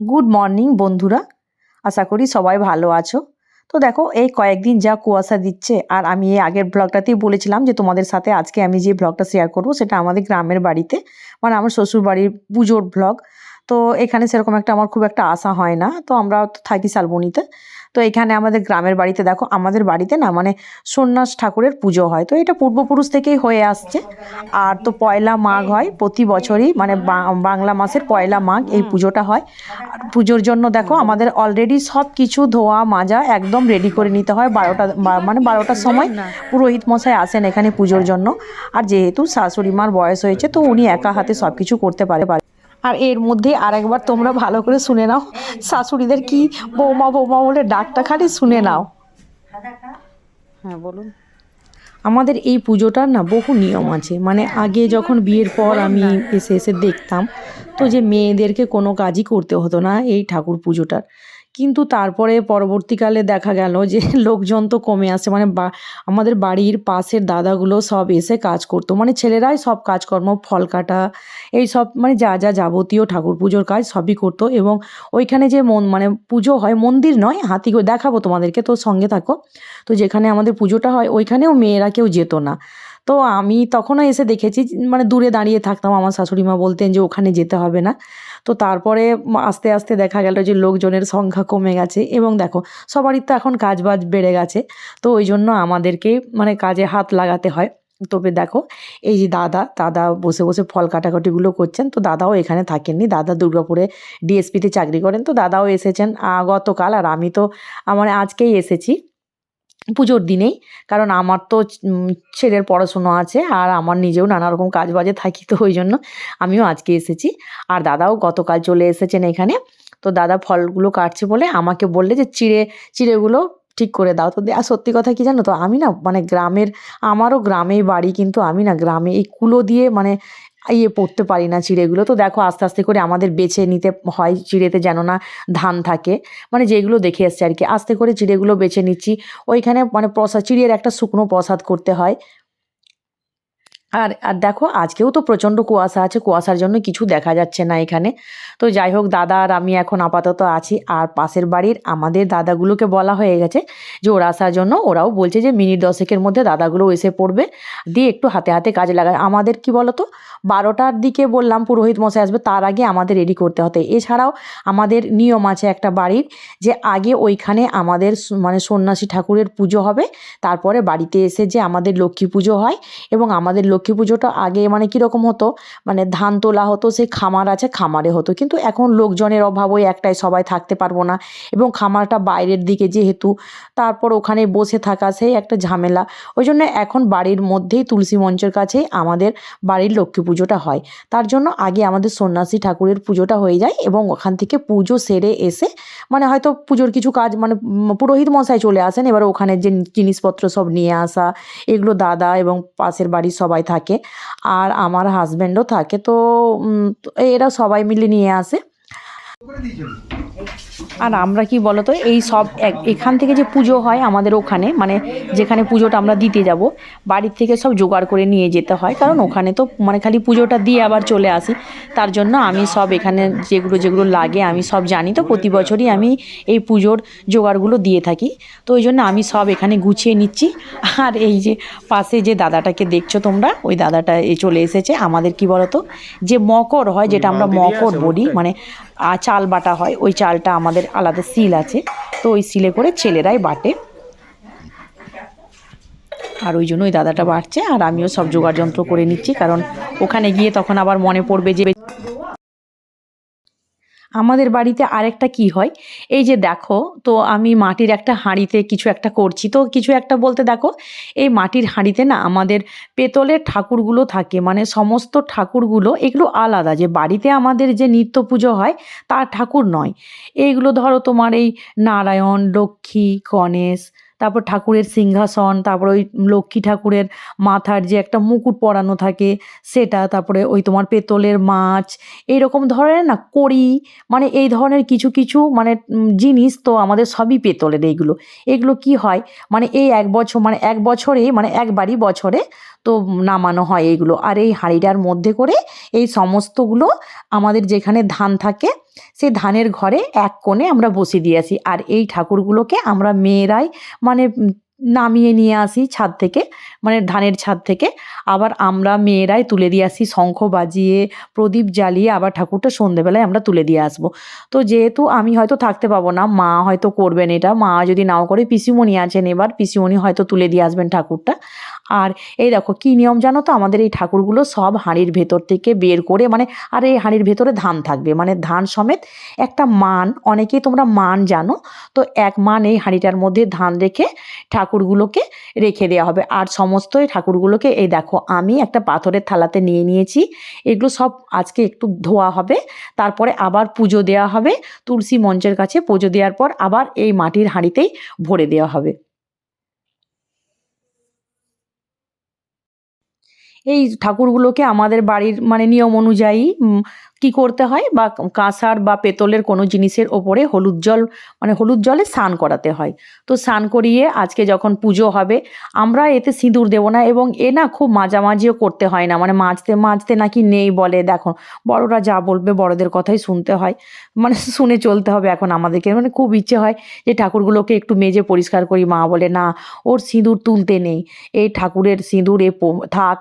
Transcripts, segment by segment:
Good morning বন্ধুরা, আশা করি সবাই ভালো আছো। তো দেখো এই কয়েকদিন যা কুয়াশা দিচ্ছে, আর আমি এই আগের ব্লগটাতেই বলেছিলাম যে তোমাদের সাথে আজকে আমি যে ব্লগটা শেয়ার করব সেটা আমাদের গ্রামের বাড়িতে, মানে আমার শ্বশুর বাড়ির পুজোর ব্লগ। তো এখানে সেরকম একটা আমার খুব একটা আশা হয় না, তো আমরা তো থাকি শালবনিতে। তো এখানে আমাদের গ্রামের বাড়িতে দেখো, আমাদের বাড়িতে না মানে সন্ন্যাস ঠাকুরের পুজো হয়, তো এটা পূর্বপুরুষ থেকেই হয়ে আসছে। আর তো পয়লা মাঘ হয় প্রতি বছরই, মানে বাংলা মাসের পয়লা মাঘ এই পুজোটা হয়। আর পুজোর জন্য দেখো আমাদের অলরেডি সব কিছু ধোয়া মাজা একদম রেডি করে নিতে হয়। 12টার সময় পুরোহিত মশাই আসেন এখানে পুজোর জন্য। আর যেহেতু শাশুড়ি মার বয়স হয়েছে, তো উনি একা হাতে সব কিছু করতে পারে। আর এর মধ্যে আরেকবার তোমরা ভালো করে শুনে নাও, শাশুড়িদের কি বৌমা বৌমা বলে ডাকটা খালি শুনে নাও। হ্যাঁ বলুন। আমাদের এই পুজোটার না বহু নিয়ম আছে, মানে আগে যখন বিয়ের পর আমি এসে এসে দেখতাম তো যে মেয়েদেরকে কোনো কাজই করতে হতো না এই ঠাকুর পুজোটার। কিন্তু তারপরে পরবর্তীকালে দেখা গেল যে লোকজন তো কমে আসছে, মানে আমাদের বাড়ির পাশের দাদাগুলো সব এসে কাজ করতো, মানে ছেলেরাই সব কাজকর্ম, ফল কাটা, এই সব মানে যা যা যাবতীয় ঠাকুর পুজোর কাজ সবই করতো। এবং ওইখানে যে মানে পুজো হয়, মন্দির নয়, হাতি দেখাবো তোমাদেরকে, তো সঙ্গে থাকো। তো যেখানে আমাদের পুজোটা হয় ওইখানেও মেয়েরা কেউ যেত না। তো আমি তখনও এসে দেখেছি, মানে দূরে দাঁড়িয়ে থাকতাম, আমার শাশুড়ি মা বলতেন যে ওখানে যেতে হবে না। তো তারপরে আস্তে আস্তে দেখা গেল যে লোকজনের সংখ্যা কমে গেছে, এবং দেখো সবারই তো এখন কাজ বাজ বেড়ে গেছে, তো ওই জন্য আমাদেরকে মানে কাজে হাত লাগাতে হয়। তবে দেখো এই যে দাদা বসে বসে ফল কাটাকাটিগুলো করছেন, তো দাদাও এখানে থাকেননি, দাদা দুর্গাপুরে ডিএসপিতে চাকরি করেন, তো দাদাও এসেছেন গতকাল। আর আমি তো আমার আজকেই এসেছি পুজোর দিনেই, কারণ আমার তো ছেলের পড়াশুনো আছে, আর আমার নিজেও নানা রকম কাজ বাজে থাকি, তো ওই জন্য আমিও আজকে এসেছি। আর দাদাও গতকাল চলে এসেছেন এখানে। তো দাদা ফলগুলো কাটছে বলে আমাকে বললে যে চিড়েগুলো ঠিক করে দাও। তো আর সত্যি কথা কি জানো তো, আমি না মানে আমারও গ্রামেই বাড়ি, কিন্তু আমি না গ্রামে এই কুলো দিয়ে মানে পড়তে পারি না চিড়েগুলো। তো দেখো আস্তে আস্তে করে আমাদের বেছে নিতে হয় চিড়েতে, যেন না ধান থাকে, মানে যেগুলো দেখে এসছে আর কি, আস্তে করে চিড়েগুলো বেছে নিচ্ছি। ওইখানে মানে চিড়ের একটা শুকনো প্রসাদ করতে হয়। আর আর দেখো আজকেও তো প্রচণ্ড কুয়াশা আছে, কুয়াশার জন্য কিছু দেখা যাচ্ছে না এখানে। তো যাই হোক, দাদা আর আমি এখন আপাতত আছি। আর পাশের বাড়ির আমাদের দাদাগুলোকে বলা হয়ে গেছে যে ওরা আসার জন্য, ওরাও বলছে যে মিনিট 10-এর মধ্যে দাদাগুলো এসে পড়বে, দিয়ে একটু হাতে হাতে কাজে লাগায়। আমাদের কি বলতো, 12টার দিকে বললাম পুরোহিত মশাই আসবে, তার আগে আমাদের রেডি করতে হতে। এছাড়াও আমাদের নিয়ম আছে একটা বাড়ির, যে আগে ওইখানে আমাদের মানে সন্ন্যাসী ঠাকুরের পুজো হবে, তারপরে বাড়িতে এসে যে আমাদের লক্ষ্মী পুজো হয়। এবং আমাদের লক্ষ্মী পুজোটা আগে মানে কীরকম হতো, মানে ধান তোলা হতো, সেই খামার আছে খামারে হতো, কিন্তু এখন লোকজনের অভাব, ওই একটাই সবাই থাকতে পারবো না, এবং খামারটা বাইরের দিকে যেহেতু, তারপর ওখানে বসে থাকা সেই একটা ঝামেলা। ওই জন্য এখন বাড়ির মধ্যেই তুলসী মঞ্চের কাছেই আমাদের বাড়ির লক্ষ্মী পুজোটা হয়। তার জন্য আগে আমাদের সন্ন্যাসী ঠাকুরের পুজোটা হয়ে যায়, এবং ওখান থেকে পুজো সেরে এসে মানে হয়তো পুজোর কিছু কাজ, মানে পুরোহিত মশাই চলে আসেন, এবার ওখানে যে জিনিসপত্র সব নিয়ে আসা, এগুলো দাদা এবং পাশের বাড়ির সবাই থাকে, আর আমার হাজব্যান্ডও থাকে। তো এরা সবাই মিলে নিয়ে আসে। আর আমরা কি বলতো, এই সব এখান থেকে যে পুজো হয় আমাদের ওখানে, মানে যেখানে পুজোটা আমরা দিতে যাব, বাড়ির থেকে সব জোগাড় করে নিয়ে যেতে হয়, কারণ ওখানে তো মানে খালি পুজোটা দিয়ে আবার চলে আসি। তার জন্য আমি সব এখানে যেগুলো যেগুলো লাগে আমি সব জানি, তো প্রতি বছরই আমি এই পুজোর জোগাড়গুলো দিয়ে থাকি। তো ওই জন্য আমি সব এখানে গুছিয়ে নিচ্ছি। আর এই যে পাশে যে দাদাটাকে দেখছো তোমরা, ওই দাদাটা চলে এসেছে। আমাদের কি বলতো, যে মকর হয়, যেটা আমরা মকর বলি, মানে চাল বাটা হয়, ওই চালটা আমাদের আলাদা সিল আছে, তো ওই সিলে করে ছেলেরাই বাটে। আর ওই জন্য ওই দাদাটা বাটছে, আর আমিও সব জোগাড় যন্ত্র করে নিচ্ছি, কারণ ওখানে গিয়ে তখন আবার মনে পড়বে যে আমাদের বাড়িতে আরেকটা কি হয়। এই যে দেখো, তো আমি মাটির একটা হাঁড়িতে কিছু একটা করছি, তো কিছু একটা বলতে দেখো, এই মাটির হাঁড়িতে না আমাদের পেতলের ঠাকুরগুলো থাকে, মানে সমস্ত ঠাকুরগুলো, এগুলো আলাদা, যে বাড়িতে আমাদের যে নিত্য পুজো হয় তার ঠাকুর নয়। এইগুলো ধরো তোমার এই নারায়ণ, লক্ষ্মী, গণেশ, তারপর ঠাকুরের সিংহাসন, তারপর ওই লক্ষ্মী ঠাকুরের মাথার যে একটা মুকুট পরানো থাকে সেটা, তারপরে ওই তোমার পেতলের মাছ, এইরকম ধরনের না কড়ি, মানে এই ধরনের কিছু কিছু মানে জিনিস, তো আমাদের সবই পেতলের। এগুলো কি হয়, মানে এই এক বছর, মানে এক বছরে, মানে একবারই বছরে তো নামানো হয় এইগুলো। আর এই হাঁড়িটার মধ্যে করে এই সমস্তগুলো আমাদের যেখানে ধান থাকে সেই ধানের ঘরে এক কোণে আমরা বসিয়ে দিয়ে আসি। আর এই ঠাকুরগুলোকে আমরা মেয়েরাই মানে নামিয়ে নিয়ে আসি ছাদ থেকে, মানে ধানের ছাদ থেকে। আবার আমরা মেয়েরাই তুলে দিয়ে আসি শঙ্খ বাজিয়ে, প্রদীপ জ্বালিয়ে আবার ঠাকুরটা সন্ধেবেলায় আমরা তুলে দিয়ে আসবো। তো যেহেতু আমি হয়তো থাকতে পাবো না, মা হয়তো করবেন এটা, মা যদি নাও করে পিসিমণি আছেন, এবার পিসিমণি হয়তো তুলে দিয়ে আসবেন ঠাকুরটা। আর এই দেখো কী নিয়ম জানো তো, আমাদের এই ঠাকুরগুলো সব হাঁড়ির ভেতর থেকে বের করে, মানে আর এই হাঁড়ির ভেতরে ধান থাকবে, মানে ধান সমেত একটা মান, অনেকেই তোমরা মান জানো, তো এক মান এই হাঁড়িটার মধ্যে ধান রেখে ঠাকুরগুলোকে রেখে দেওয়া হবে। আর সমস্ত এই ঠাকুরগুলোকে এই দেখো আমি একটা পাথরের থালাতে নিয়ে নিয়েছি, এগুলো সব আজকে একটু ধোয়া হবে, তারপরে আবার পুজো দেওয়া হবে, তুলসী মঞ্চের কাছে পুজো দেওয়ার পর আবার এই মাটির হাঁড়িতেই ভরে দেওয়া হবে। এই ঠাকুরগুলোকে আমাদের বাড়ির মানে নিয়ম অনুযায়ী কি করতে হয়, বা কাঁসার বা পেতলের কোনো জিনিসের ওপরে হলুদ জল, মানে হলুদ জলে স্নান করাতে হয়। তো স্নান করিয়ে আজকে যখন পুজো হবে, আমরা এতে সিঁদুর দেবো না, এবং এ না খুব মাজামাজিও করতে হয় না, মানে মাজতে মাজতে নাকি নেই বলে। দেখো বড়রা যা বলবে বড়দের কথাই শুনতে হয়, মানে শুনে চলতে হবে। এখন আমাদেরকে মানে খুব ইচ্ছে হয় যে ঠাকুরগুলোকে একটু মেজে পরিষ্কার করি, মা বলে না, ওর সিঁদুর তুলতে নেই, এই ঠাকুরের সিঁদুর থাক,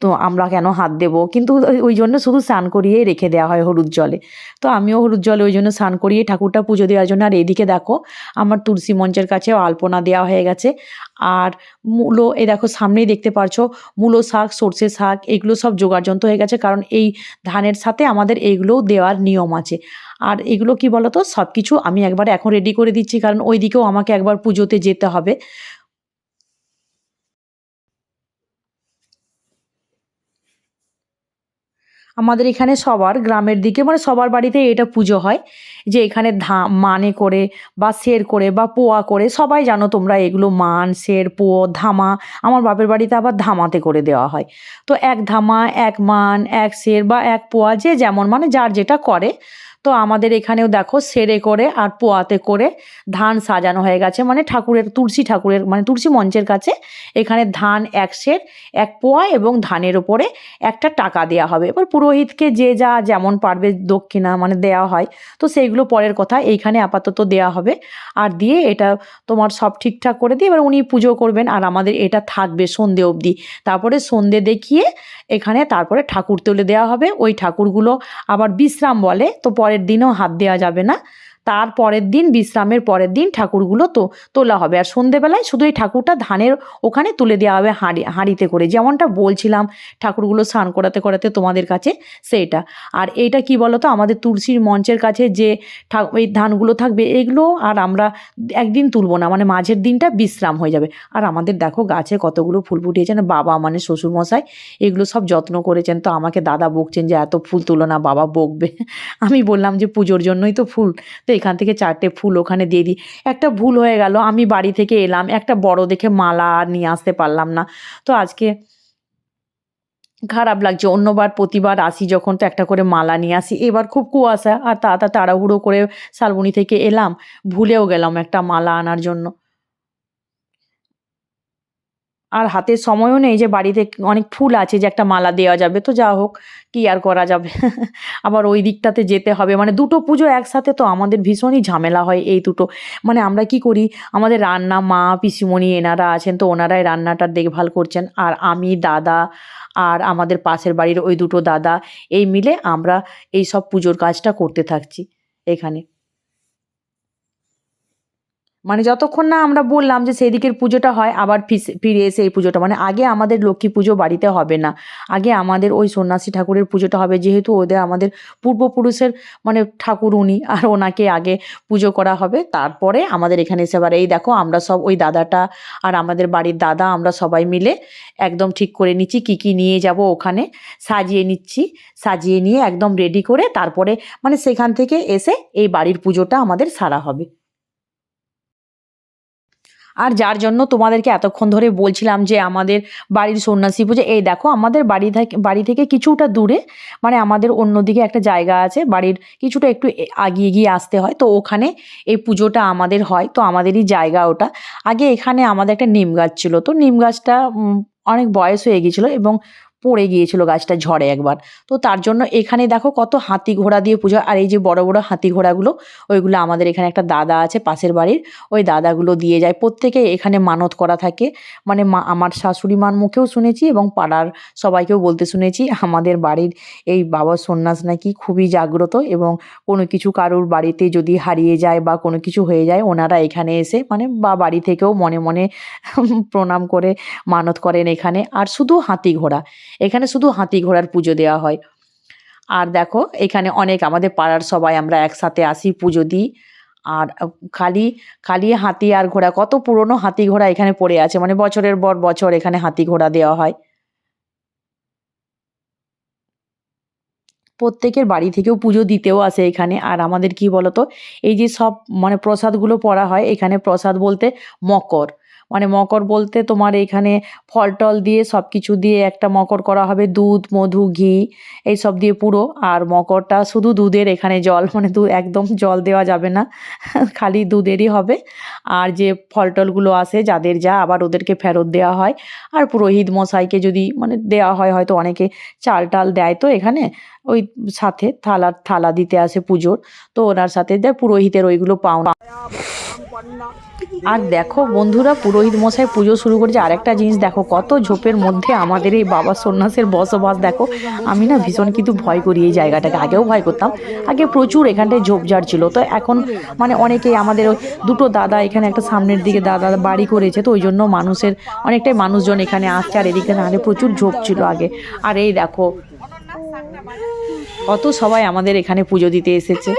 তো আমরা কেন হাত দেবো, কিন্তু ওই জন্য শুধু স্নান করিয়েই রেখে দেওয়া হয় হলুদ জলে। তো আমিও হলুদ জলে ওই জন্য স্নান করিয়ে ঠাকুরটা পুজো দেওয়ার জন্য। আর এদিকে দেখো আমার তুলসী মঞ্চের কাছেও আলপনা দেওয়া হয়ে গেছে। আর মূলো, এই দেখো সামনেই দেখতে পারছো, মূলো শাক, সর্ষে শাক, এগুলো সব জোগাড়যন্ত্র হয়ে গেছে, কারণ এই ধানের সাথে আমাদের এইগুলোও দেওয়ার নিয়ম আছে। আর এগুলো কি বলো তো, সব কিছু আমি একবারে এখন রেডি করে দিচ্ছি, কারণ ওই দিকেও আমাকে একবার পুজোতে যেতে হবে। আমাদের এখানে সবার গ্রামের দিকে মানে সবার বাড়িতেই এটা পুজো হয়, যে এখানে মানে করে বা সের করে বা পোয়া করে, সবাই জানো তোমরা এগুলো, মান, সের, পোয়া, ধামা। আমার বাপের বাড়িতে আবার ধামাতে করে দেওয়া হয়। তো এক ধামা, এক মান, এক সের বা এক পোয়া, যে যেমন মানে যার যেটা করে। তো আমাদের এখানেও দেখো সেরে করে আর পোয়াতে করে ধান সাজানো হয়ে গেছে, মানে ঠাকুরের, তুলসী ঠাকুরের মানে তুলসী মঞ্চের কাছে এখানে ধান এক সের, এক পোয়া, এবং ধানের ওপরে একটা টাকা দেওয়া হবে। এবার পুরোহিতকে যে যা যেমন পারবে দক্ষিণা মানে দেওয়া হয়, তো সেইগুলো পরের কথা, এইখানে আপাতত দেওয়া হবে। আর দিয়ে এটা তোমার সব ঠিকঠাক করে দিয়ে এবার উনি পুজো করবেন, আর আমাদের এটা থাকবে সন্ধে অবধি। তারপরে সন্ধে দেখিয়ে এখানে তারপরে ঠাকুর তুলে দেওয়া হবে। ওই ঠাকুরগুলো আবার বিশ্রাম বলে, তো পরের দিনও হাত দেওয়া যাবে না। তার পরের দিন, বিশ্রামের পরের দিন ঠাকুরগুলো তো তোলা হবে। আর সন্ধেবেলায় শুধু এই ঠাকুরটা ধানের ওখানে তুলে দেওয়া হবে হাঁড়িতে করে, যেমনটা বলছিলাম ঠাকুরগুলো স্নান করাতে করাতে তোমাদের কাছে সেইটা। আর এইটা কি বলো তো, আমাদের তুলসীর মঞ্চের কাছে যে এই ধানগুলো থাকবে, এগুলো আর আমরা একদিন তুলবো না, মানে মাঝের দিনটা বিশ্রাম হয়ে যাবে। আর আমাদের দেখো গাছে কতগুলো ফুল ফুটিয়েছে না, বাবা মানে শ্বশুরমশাই এগুলো সব যত্ন করেছেন। তো আমাকে দাদা বকছেন যে এত ফুল তুলো না, বাবা বকবে। আমি বললাম যে পুজোর জন্যই তো ফুল, তো এখান থেকে 4টে ফুল ওখানে দিয়ে দিই। একটা ভুল হয়ে গেল, আমি বাড়ি থেকে এলাম, একটা বড় দেখে মালা আর নিয়ে আসতে পারলাম না। তো আজকে খারাপ লাগছে, অন্যবার প্রতিবার আসি যখন তো একটা করে মালা নিয়ে আসি, এবার খুব কুয়াশা আর তাড়াহুড়ো করে শালবনি থেকে এলাম, ভুলেও গেলাম একটা মালা আনার জন্য। আর হাতে সময়ও নেই যে বাড়িতে অনেক ফুল আছে যে একটা মালা দেওয়া যাবে, তো যা হোক, কি আর করা যাবে। আবার ওই দিকটাতে যেতে হবে, মানে দুটো পুজো একসাথে, তো আমাদের ভীষণই ঝামেলা হয় এই দুটো। মানে আমরা কি করি, আমাদের রান্না মা, পিসিমণি এনারা আছেন, তো ওনারাই রান্নাটার দেখভাল করছেন, আর আমি, দাদা, আর আমাদের পাশের বাড়ির ওই দুটো দাদা, এই মিলে আমরা এই সব পুজোর কাজটা করতে থাকছি এখানে। মানে যতক্ষণ না আমরা বললাম যে সেই দিকের পুজোটা হয়, আবার ফিরে এসে এই পুজোটা, মানে আগে আমাদের লক্ষ্মী পুজো বাড়িতে হবে না, আগে আমাদের ওই সন্ন্যাসী ঠাকুরের পুজোটা হবে, যেহেতু ওদের আমাদের পূর্বপুরুষের মানে ঠাকুর উনি, আর ওনাকে আগে পুজো করা হবে, তারপরে আমাদের এখানে এসে। আবার এই দেখো আমরা সব ওই দাদাটা আর আমাদের বাড়ির দাদা, আমরা সবাই মিলে একদম ঠিক করে নিচ্ছি কী কী নিয়ে যাব ওখানে, সাজিয়ে নিচ্ছি, সাজিয়ে নিয়ে একদম রেডি করে তারপরে মানে সেখান থেকে এসে এই বাড়ির পুজোটা আমাদের সারা হবে। আর যার জন্য তোমাদেরকে এতক্ষণ ধরে বলছিলাম যে আমাদের বাড়ির সন্ন্যাসী পুজো, এই দেখো আমাদের বাড়ি থেকে কিছুটা দূরে, মানে আমাদের অন্যদিকে একটা জায়গা আছে, বাড়ির কিছুটা একটু আগিয়ে গিয়ে আসতে হয়, তো ওখানে এই পুজোটা আমাদের হয়, তো আমাদেরই জায়গা ওটা। আগে এখানে আমাদের একটা নিম গাছ ছিল, তো নিম গাছটা অনেক বয়স হয়ে গিয়েছিলো, এবং পড়ে গিয়েছিল গাছটা ঝড়ে একবার। তো তার জন্য এখানে দেখো কত হাতি ঘোড়া দিয়ে পুজো। আর এই যে বড় বড় হাতি ঘোড়াগুলো, ওইগুলো আমাদের এখানে একটা দাদা আছে পাশের বাড়ির, ওই দাদাগুলো দিয়ে যায়। প্রত্যেকে এখানে মানত করা থাকে, মানে আমার শাশুড়ি মার মুখেও শুনেছি এবং পাড়ার সবাইকেও বলতে শুনেছি আমাদের বাড়ির এই বাবা সন্ন্যাস নাকি খুবই জাগ্রত, এবং কোনো কিছু কারুর বাড়িতে যদি হারিয়ে যায় বা কোনো কিছু হয়ে যায়, ওনারা এখানে এসে মানে বা বাড়ি থেকেও মনে মনে প্রণাম করে মানত করেন এখানে। আর শুধু হাতি ঘোড়া, এখানে শুধু হাতি ঘোড়ার পুজো দেওয়া হয়। আর দেখো এখানে অনেক আমাদের পাড়ার সবাই আমরা একসাথে আসি, পুজো দিই। আর খালি খালি হাতি আর ঘোড়া, কত পুরনো হাতি ঘোড়া এখানে পড়ে আছে, মানে বছরের পর বছর এখানে হাতি ঘোড়া দেওয়া হয়। প্রত্যেকের বাড়ি থেকেও পুজো দিতেও আসে এখানে। আর আমাদের কি বলতো, এই যে সব মানে প্রসাদগুলো পড়া হয় এখানে, প্রসাদ বলতে মকর, মানে মকর বলতে তোমার এখানে ফল টল দিয়ে সব কিছু দিয়ে একটা মকর করা হবে, দুধ মধু ঘি এইসব দিয়ে পুরো। আর মকরটা শুধু দুধের, এখানে জল মানে দুধ একদম জল দেওয়া যাবে না, খালি দুধেরই হবে। আর যে ফল টলগুলো আসে যাদের যা, আবার ওদেরকে ফেরত দেওয়া হয়। আর পুরোহিত মশাইকে যদি মানে দেওয়া হয়, হয়তো অনেকে চাল টাল দেয়, তো এখানে ওই সাথে থালা দিতে আসে পুজোর, তো ওনার সাথে দেয় পুরোহিতের ওইগুলো পাওনা। আর দেখো বন্ধুরা, পুরোহিত মশাই পুজো শুরু করেছে। আরেকটা জিনিস দেখো, কত ঝোপের মধ্যে আমাদের এই বাবা সন্ন্যাসের বসবাস দেখো। আমি না ভীষণ কিন্তু ভয় করি এই জায়গাটাকে, আগেও ভয় করতাম, আগে প্রচুর এখানটায় ঝোপঝাড় ছিল। তো এখন মানে অনেকেই আমাদের ওই দুটো দাদা এখানে একটা সামনের দিকে দাদা বাড়ি করেছে, তো ওই জন্য মানুষের অনেকটাই মানুষজন এখানে আসছে। আর এদিকে নাহলে প্রচুর ঝোপ ছিল আগে। আর এই দেখো কত সবাই আমাদের এখানে পুজো দিতে এসেছে।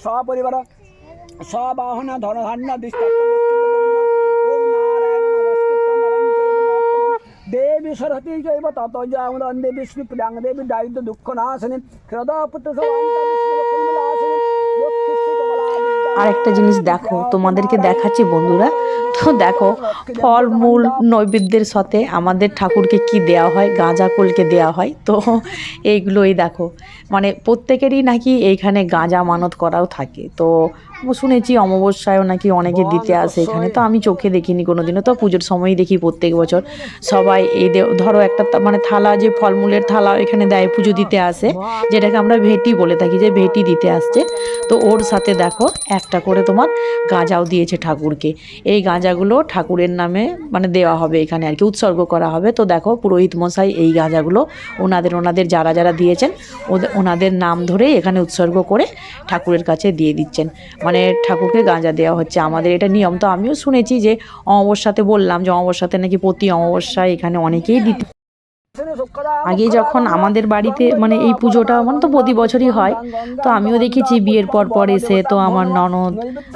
সপরিবার সবাহন ধনধান্য দেবী সরস্বতী জৈব তত জামদন্দে বিষ্ণু প্রিয়াং দেবী দারিদ্র দুঃখ নাশিনী হৃদয়পুত্র আর একটা জিনিস দেখো, তোমাদেরকে দেখাচ্ছি বন্ধুরা। তো দেখো ফল মূল নৈবেদ্যের সাথে আমাদের ঠাকুরকে কি দেওয়া হয়, গাঁজা কলকে দেওয়া হয়। তো এইগুলোই দেখো, মানে প্রত্যেকেরই নাকি এইখানে গাঁজা মানত করাও থাকে। তো শুনেছি অমাবস্যায়ও নাকি অনেকে দিতে আসে এখানে, তো আমি চোখে দেখিনি কোনোদিনও, তো পুজোর সময়ই দেখি প্রত্যেক বছর সবাই এই ধরো একটা মানে থালা, যে ফলমূলের থালা এখানে দেয় পুজো দিতে আসে, যেটাকে আমরা ভেটি বলে থাকি, যে ভেটি দিতে আসছে। তো ওর সাথে দেখো একটা করে তোমার গাঁজাও দিয়েছে ঠাকুরকে। এই গাঁজাগুলো ঠাকুরের নামে মানে দেওয়া হবে এখানে আর কি, উৎসর্গ করা হবে। তো দেখো পুরোহিত মশাই এই গাঁজাগুলো ওনাদের যারা যারা দিয়েছেন ওনাদের নাম ধরে এখানে উৎসর্গ করে ঠাকুরের কাছে দিয়ে দিচ্ছেন, মানে ঠাকুরকে গাঁজা দেওয়া হচ্ছে। আমাদের এটা নিয়ম। তো আমিও শুনেছি যে অমাবস্যাতে, বললাম যে অমাবস্যাতে নাকি প্রতি অমাবস্যায় এখানে অনেকেই দিতে। আগে যখন আমাদের বাড়িতে মানে এই পুজোটা মানে তো প্রতি বছরই হয়, তো আমিও দেখেছি বিয়ের পর পর এসে, তো আমার ননদ,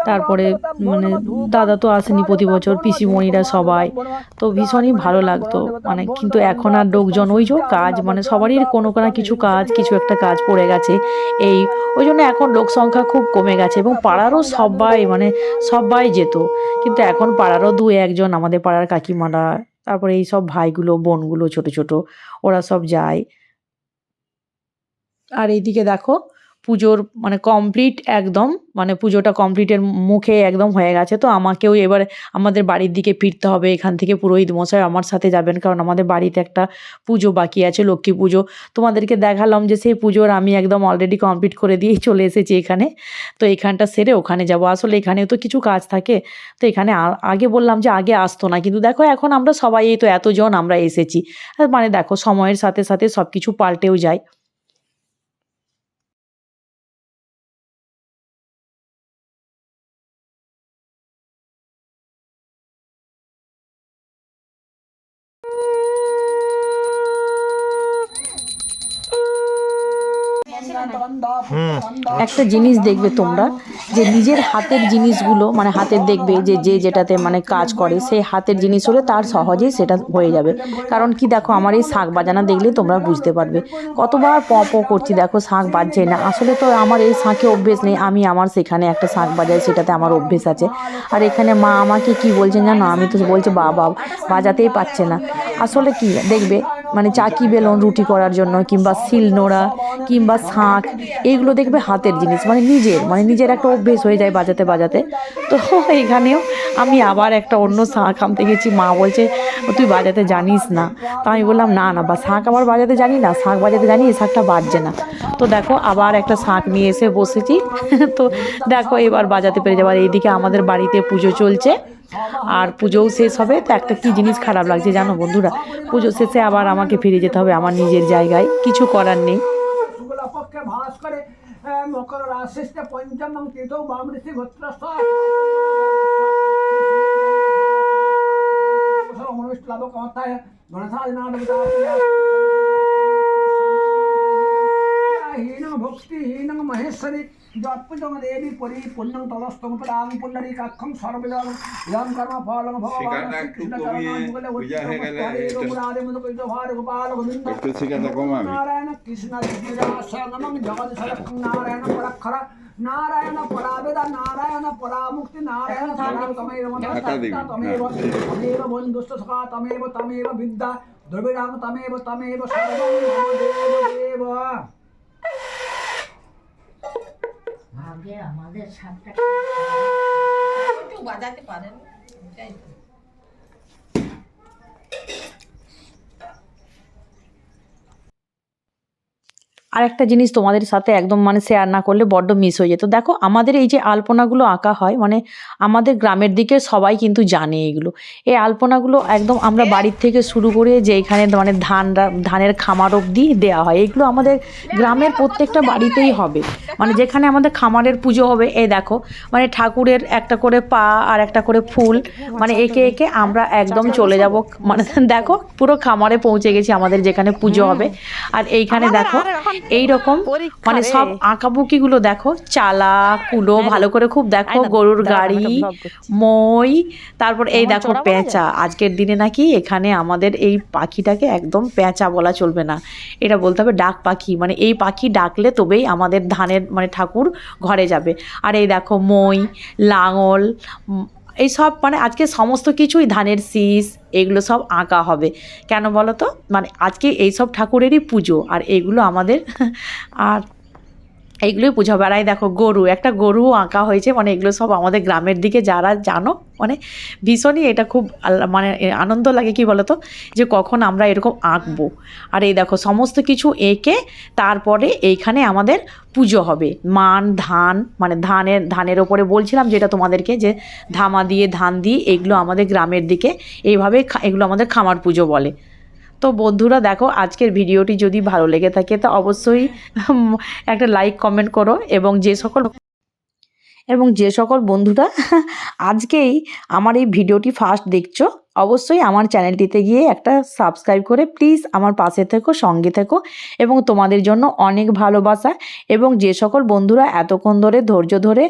তারপরে মানে দাদা তো আসেনি প্রতি বছর, পিসিমণিরা সবাই, তো ভীষণই ভালো লাগতো মানে। কিন্তু এখন আর লোকজন ওই যে কাজ, মানে সবারই কোনো না কিছু কাজ, কিছু একটা কাজ পড়ে গেছে এই, ওই জন্য এখন লোক সংখ্যা খুব কমে গেছে। এবং পাড়ারও সবাই মানে সবাই যেত, কিন্তু এখন পাড়ারও দু একজন, আমাদের পাড়ার কাকিমারা, তারপরে এই সব ভাইগুলো বোনগুলো ছোট ছোট, ওরা সব যায়। আর এইদিকে দেখো পুজোর মানে কমপ্লিট একদম, মানে পুজোটা কমপ্লিটের মুখে একদম হয়ে গেছে। তো আমাকেও এবার আমাদের বাড়ির দিকে ফিরতে হবে। এখান থেকে পুরোহিত মশাই আমার সাথে যাবেন, কারণ আমাদের বাড়িতে একটা পুজো বাকি আছে, লক্ষ্মী পুজো। তোমাদেরকে দেখালাম যে সেই পুজোর আমি একদম অলরেডি কমপ্লিট করে দিয়েই চলে এসেছি এখানে। তো এখানটা সেরে ওখানে যাব, আসলে এখানেও তো কিছু কাজ থাকে। তো এখানে আগে বললাম যে আগে আসতো না, কিন্তু দেখো এখন আমরা সবাই এই তো এতজন আমরা এসেছি। মানে দেখো সময়ের সাথে সাথে সব কিছু পাল্টেও যায়। একটা জিনিস দেখবে তোমরা, যে নিজের হাতের জিনিসগুলো মানে হাতের দেখবে যে যে যেটাতে মানে কাজ করে সেই হাতের জিনিস হলে তার সহজেই সেটা হয়ে যাবে। কারণ কি দেখো আমার এই শাঁখ বাজানা দেখলে তোমরা বুঝতে পারবে, কতবার প প করছি দেখো শাঁখ বাজছে না। আসলে তো আমার এই শাঁখে অভ্যেস নেই, আমি আমার সেখানে একটা শাঁখ বাজাই সেটাতে আমার অভ্যেস আছে। আর এখানে মা আমাকে কি বলছেন জানো, আমি তো বলছি বাবা বাজাতেই পারছে না। আসলে কি দেখবে মানে চাকি বেলন রুটি করার জন্য কিংবা শিল নোড়া কিংবা শাঁখ এইগুলো দেখবে হাতের জিনিস, মানে নিজের একটা অভ্যেস হয়ে যায় বাজাতে বাজাতে। তো এখানেও আমি আবার একটা অন্য শাঁখ আনতে গেছি, মা বলছে তুই বাজাতে জানিস না। তো আমি বললাম না না বা শাঁখ আবার বাজাতে জানি না, শাঁখ বাজাতে জানি, এই শাঁখটা বাজছে না। তো দেখো আবার একটা শাঁখ নিয়ে এসে বসেছি। তো দেখো এবার বাজাতে পেরে যাবার। এইদিকে আমাদের বাড়িতে পুজো চলছে আর পুজোও শেষ হবে। তো একটা কি জিনিস খারাপ লাগছে জানো বন্ধুরা, পুজো শেষে আবার আমাকে ফিরে যেতে হবে আমার নিজের জায়গায়, কিছু করার নেই। পক্ষে ভাস করে মকর রাশিতে পঞ্চম তীর্থ বামৃষি গোত্রস্থ লাভ কথায় হীন ভক্তিহীন মহেশ্বরী জপজং দেবী পরি পুণ্যং তদস্তং পদাং পুণ্ডরী কাক্ষং সর্বজং ইয়ং কর্ম ফলং ভগবান কৃষ্ণ চরণ যুগলে উত্তরে মুদকৈত ভার গোপাল গোবিন্দ নারায়ণ কৃষ্ণ সঙ্গমং জগৎ সলক্ষং নারায়ণ পরাক্ষর নারায়ণ পরাবেদ নারায়ণ পরামুক্তি নারায়ণ তমেব তমেব তমেব বন্ধুস্ত সখা তমেব তমেব বিদ্যা দ্রবিড়াং তমেব তমেব সর্বং মম দেব দেব। আগে আমাদের সাথে একটু বাজাতে পারেন। আর একটা জিনিস তোমাদের সাথে একদম মানে শেয়ার না করলে বড্ড মিস হয়ে যেত। দেখো আমাদের এই যে আলপনাগুলো আঁকা হয় মানে আমাদের গ্রামের দিকে সবাই কিন্তু জানে এগুলো। এই আলপনাগুলো একদম আমরা বাড়ির থেকে শুরু করে যে এখানে মানে ধানের খামার অবধি দেওয়া হয়, এগুলো আমাদের গ্রামের প্রত্যেকটা বাড়িতেই হবে। মানে যেখানে আমাদের খামারের পুজো হবে এই দেখো মানে ঠাকুরের একটা করে পা আর একটা করে ফুল মানে এঁকে এঁকে আমরা একদম চলে যাব, মানে দেখো পুরো খামারে পৌঁছে গেছি আমাদের যেখানে পুজো হবে। আর এইখানে দেখো এইরকম মানে সব আঁকাবুকিগুলো দেখো, চালা কুলো ভালো করে খুব দেখো, গরুর গাড়ি, মই, তারপর এই দেখো পেঁচা। আজকের দিনে নাকি এখানে আমাদের এই পাখিটাকে একদম পেঁচা বলা চলবে না, এটা বলতে হবে ডাক পাখি। মানে এই পাখি ডাকলে তবেই আমাদের ধানের মানে ঠাকুর ঘরে যাবে। আর এই দেখো মই, লাঙল, এই সব মানে আজকে সমস্ত কিছুই ধানের শীষ এগুলো সব আঁকা হবে। কেন বলো তো, মানে আজকে এই সব ঠাকুরেরই পুজো আর এগুলো আমাদের আর এইগুলোই পুজো হবে। আর এই দেখো গরু, একটা গরুও আঁকা হয়েছে। মানে এগুলো সব আমাদের গ্রামের দিকে যারা জানো মানে ভীষণই এটা খুব মানে আনন্দ লাগে কি বলো তো, যে কখন আমরা এরকম আঁকবো। আর এই দেখো সমস্ত কিছু এঁকে তারপরে এইখানে আমাদের পুজো হবে। মান ধান মানে ধানের ওপরে বলছিলাম যেটা তোমাদেরকে, যে ধামা দিয়ে ধান দিয়ে এগুলো আমাদের গ্রামের দিকে এইভাবে এগুলো আমাদের খামার পুজো বলে। তো বন্ধুরা দেখো আজকের ভিডিওটি যদি ভালো লেগে থাকে তো অবশ্যই একটা লাইক কমেন্ট করো, এবং যে সকল বন্ধুরা আজকেই আমার এই ভিডিওটি ফার্স্ট দেখছো অবশ্যই আমার চ্যানেলটিতে গিয়ে একটা সাবস্ক্রাইব করে প্লিজ আমার পাশে থেকো, সঙ্গে থেকো। এবং তোমাদের জন্য অনেক ভালোবাসা। এবং যে সকল বন্ধুরা এতক্ষণ ধরে ধৈর্য ধরে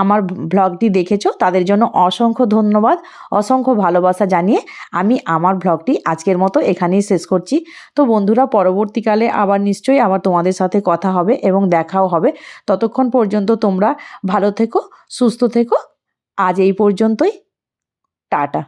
আমার ব্লগটি দেখেছো তাদের জন্য অসংখ্য ধন্যবাদ, অসংখ্য ভালোবাসা জানিয়ে আমি আমার ব্লগটি আজকের মতো এখানেই শেষ করছি। তো বন্ধুরা পরবর্তীকালে আবার নিশ্চয়ই আবার তোমাদের সাথে কথা হবে এবং দেখাও হবে। ততক্ষণ পর্যন্ত তোমরা ভালো থেকো, সুস্থ থেকো। আজ এই পর্যন্তই, টাটা।